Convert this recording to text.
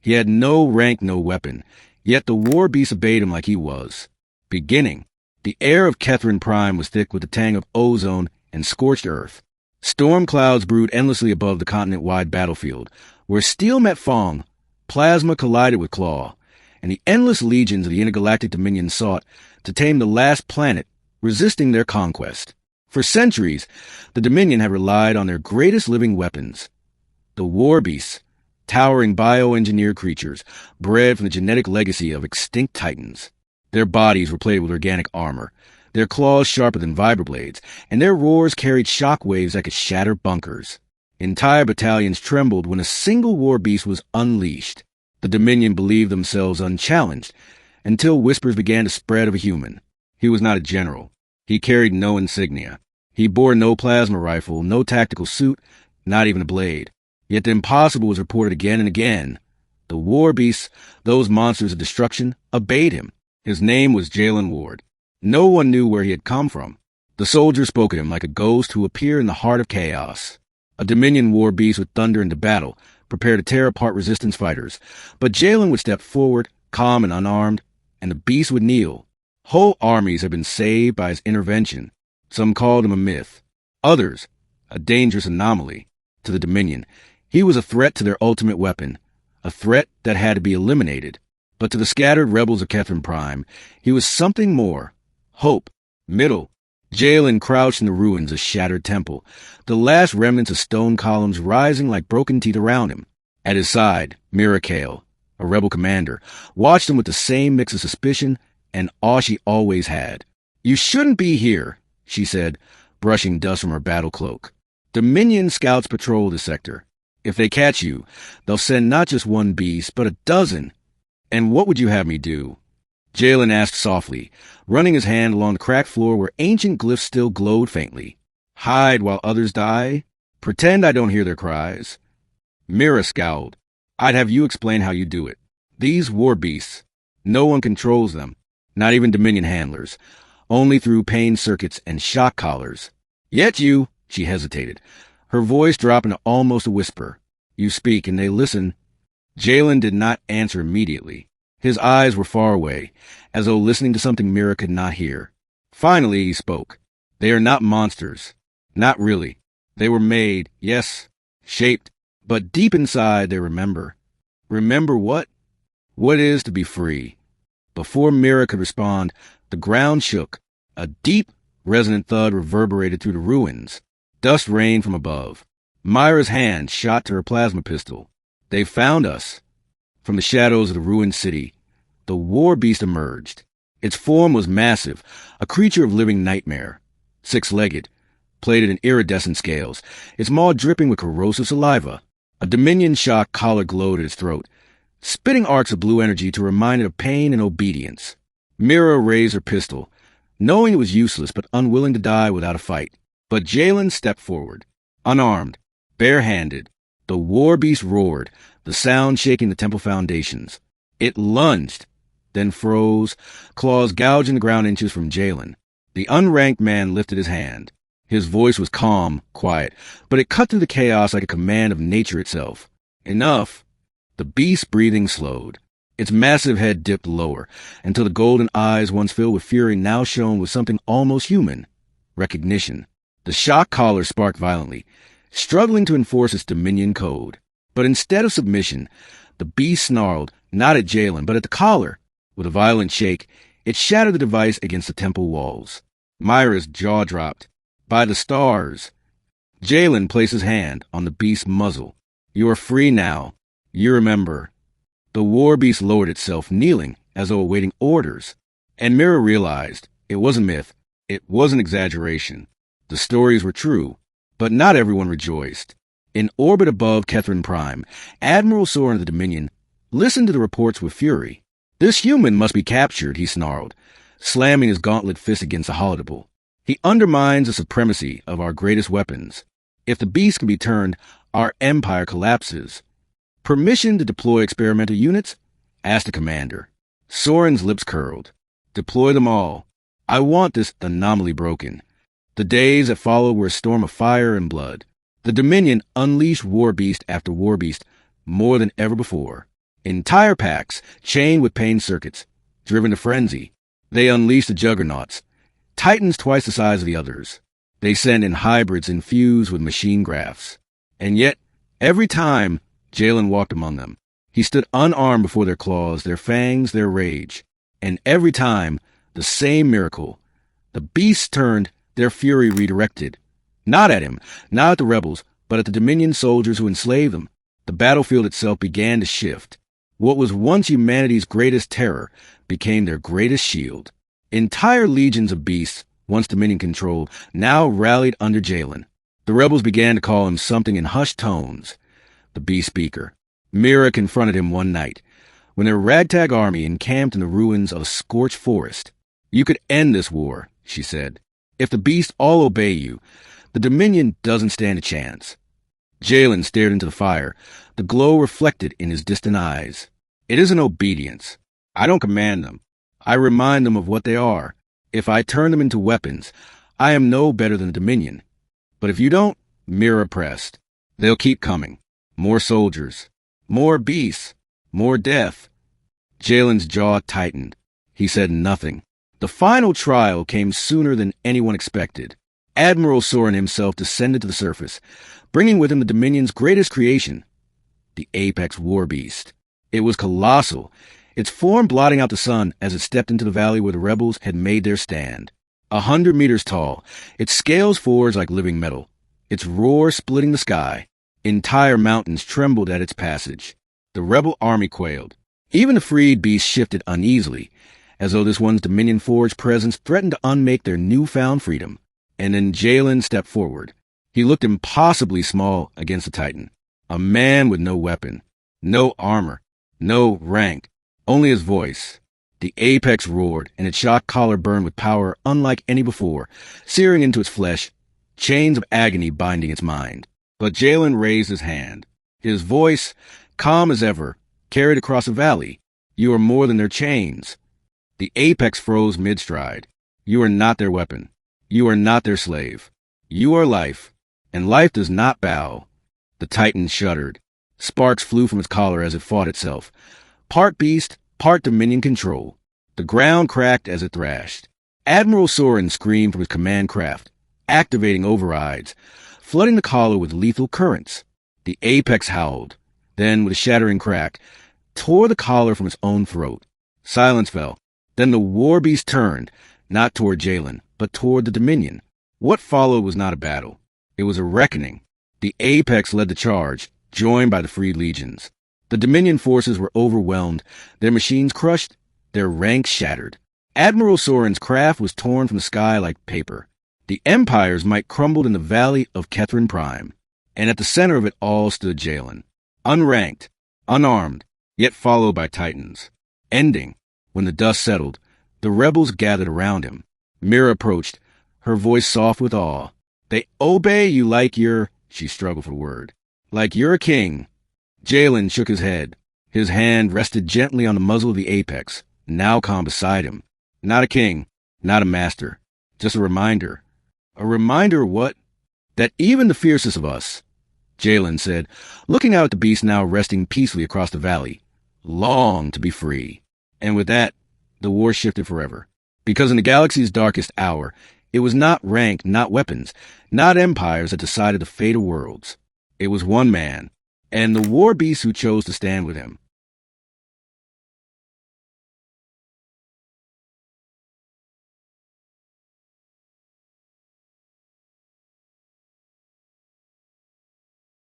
He had no rank, no weapon, yet the Warbeasts obeyed him like he was. Beginning, the air of Catherine Prime was thick with the tang of ozone and scorched earth. Storm clouds brewed endlessly above the continent-wide battlefield, where steel met Fong, plasma collided with claw, and the endless legions of the intergalactic dominion sought to tame the last planet, resisting their conquest. For centuries, the Dominion had relied on their greatest living weapons, the Warbeasts, towering bioengineered creatures bred from the genetic legacy of extinct titans. Their bodies were plated with organic armor, their claws sharper than vibroblades, and their roars carried shock waves that could shatter bunkers. Entire battalions trembled when a single Warbeast was unleashed. The Dominion believed themselves unchallenged, until whispers began to spread of a human. He was not a general. He carried no insignia. He bore no plasma rifle, no tactical suit, not even a blade. Yet the impossible was reported again and again. The Warbeasts, those monsters of destruction, obeyed him. His name was Jalen Ward. No one knew where he had come from. The soldiers spoke of him like a ghost who appeared in the heart of chaos. A Dominion Warbeast would thunder into battle, prepare to tear apart resistance fighters. But Jalen would step forward, calm and unarmed, and the beast would kneel. Whole armies had been saved by his intervention. Some called him a myth. Others, a dangerous anomaly. To the Dominion, he was a threat to their ultimate weapon, a threat that had to be eliminated. But to the scattered rebels of Catherine Prime, he was something more. Hope. Middle. Jalen crouched in the ruins of a shattered temple, the last remnants of stone columns rising like broken teeth around him. At his side, Miracale, a rebel commander, watched him with the same mix of suspicion and awe she always had. "You shouldn't be here," she said, brushing dust from her battle cloak. "Dominion scouts patrol the sector. If they catch you, they'll send not just one beast, but a dozen. And what would you have me do?" Jalen asked softly, running his hand along the cracked floor where ancient glyphs still glowed faintly. "Hide while others die? Pretend I don't hear their cries?" Mira scowled. "I'd have you explain how you do it. These Warbeasts, no one controls them, not even Dominion handlers, only through pain circuits and shock collars. Yet you," she hesitated, her voice dropping to almost a whisper. "You speak and they listen." Jalen did not answer immediately. His eyes were far away, as though listening to something Mira could not hear. Finally he spoke. "They are not monsters. Not really. They were made, yes, shaped, but deep inside they remember." "Remember what?" "What it is to be free." Before Mira could respond, the ground shook. A deep, resonant thud reverberated through the ruins. Dust rained from above. Myra's hand shot to her plasma pistol. "They found us." From the shadows of the ruined city, the Warbeast emerged. Its form was massive, a creature of living nightmare. Six-legged, plated in iridescent scales, its maw dripping with corrosive saliva. A Dominion shock collar glowed at its throat, spitting arcs of blue energy to remind it of pain and obedience. Mira raised her pistol, knowing it was useless but unwilling to die without a fight. But Jalen stepped forward, unarmed, barehanded. The Warbeast roared, the sound shaking the temple foundations. It lunged, then froze, claws gouging the ground inches from Jalen. The unranked man lifted his hand. His voice was calm, quiet, but it cut through the chaos like a command of nature itself. "Enough." The beast's breathing slowed. Its massive head dipped lower, until the golden eyes, once filled with fury, now shone with something almost human. Recognition. The shock collar sparked violently, struggling to enforce its Dominion code. But instead of submission, the beast snarled, not at Jalen, but at the collar. With a violent shake, it shattered the device against the temple walls. Myra's jaw dropped. "By the stars." Jalen placed his hand on the beast's muzzle. "You are free now. You remember." The Warbeast lowered itself, kneeling, as though awaiting orders. And Mira realized it wasn't myth. It wasn't exaggeration. The stories were true, but not everyone rejoiced. In orbit above Catherine Prime, Admiral Soren of the Dominion listened to the reports with fury. "This human must be captured," he snarled, slamming his gauntlet fist against the holodeble. "He undermines the supremacy of our greatest weapons. If the beast can be turned, our empire collapses." "Permission to deploy experimental units?" asked the commander. Soren's lips curled. "Deploy them all. I want this anomaly broken." The days that followed were a storm of fire and blood. The Dominion unleashed Warbeast after Warbeast more than ever before. Entire packs, chained with pain circuits, driven to frenzy. They unleashed the juggernauts, titans twice the size of the others. They sent in hybrids infused with machine grafts. And yet, every time Jalen walked among them, he stood unarmed before their claws, their fangs, their rage. And every time, the same miracle. The beasts turned, their fury redirected. Not at him, not at the rebels, but at the Dominion soldiers who enslaved them. The battlefield itself began to shift. What was once humanity's greatest terror became their greatest shield. Entire legions of beasts, once Dominion controlled, now rallied under Jalen. The rebels began to call him something in hushed tones. The beast speaker. Mira confronted him one night, when their ragtag army encamped in the ruins of a scorched forest. You could end this war, she said. If the beasts all obey you, the Dominion doesn't stand a chance. Jalen stared into the fire, the glow reflected in his distant eyes. It isn't obedience. I don't command them. I remind them of what they are. If I turn them into weapons, I am no better than the Dominion. But if you don't, Mira pressed. They'll keep coming. More soldiers. More beasts. More death. Jalen's jaw tightened. He said nothing. The final trial came sooner than anyone expected. Admiral Soren himself descended to the surface, bringing with him the Dominion's greatest creation, the apex warbeast. It was colossal, its form blotting out the sun as it stepped into the valley where the rebels had made their stand. 100 meters tall, its scales forged like living metal, its roar splitting the sky. Entire mountains trembled at its passage. The rebel army quailed. Even the freed beasts shifted uneasily, as though this one's Dominion-forged presence threatened to unmake their newfound freedom. And then Jalen stepped forward. He looked impossibly small against the Titan. A man with no weapon, no armor, no rank, only his voice. The apex roared, and its shock collar burned with power unlike any before, searing into its flesh, chains of agony binding its mind. But Jalen raised his hand. His voice, calm as ever, carried across the valley. You are more than their chains. The apex froze mid-stride. You are not their weapon. You are not their slave. You are life, and life does not bow. The Titan shuddered. Sparks flew from its collar as it fought itself. Part beast, part Dominion control. The ground cracked as it thrashed. Admiral Soren screamed from his command craft, activating overrides, flooding the collar with lethal currents. The apex howled, then, with a shattering crack, tore the collar from its own throat. Silence fell. Then the warbeast turned, not toward Jalen, but toward the Dominion. What followed was not a battle. It was a reckoning. The apex led the charge, joined by the freed legions. The Dominion forces were overwhelmed, their machines crushed, their ranks shattered. Admiral Soren's craft was torn from the sky like paper. The Empire's might crumbled in the valley of Kethren Prime, and at the center of it all stood Jalen, unranked, unarmed, yet followed by Titans. Ending, when the dust settled, the rebels gathered around him. Mira approached, her voice soft with awe. They obey you like you're, she struggled for the word, like you're a king. Jalen shook his head. His hand rested gently on the muzzle of the apex, now calm beside him. Not a king, not a master, just a reminder. A reminder of what? That even the fiercest of us, Jalen said, looking out at the beast now resting peacefully across the valley, long to be free. And with that, the war shifted forever. Because in the galaxy's darkest hour, it was not rank, not weapons, not empires that decided the fate of worlds. It was one man, and the war beast who chose to stand with him.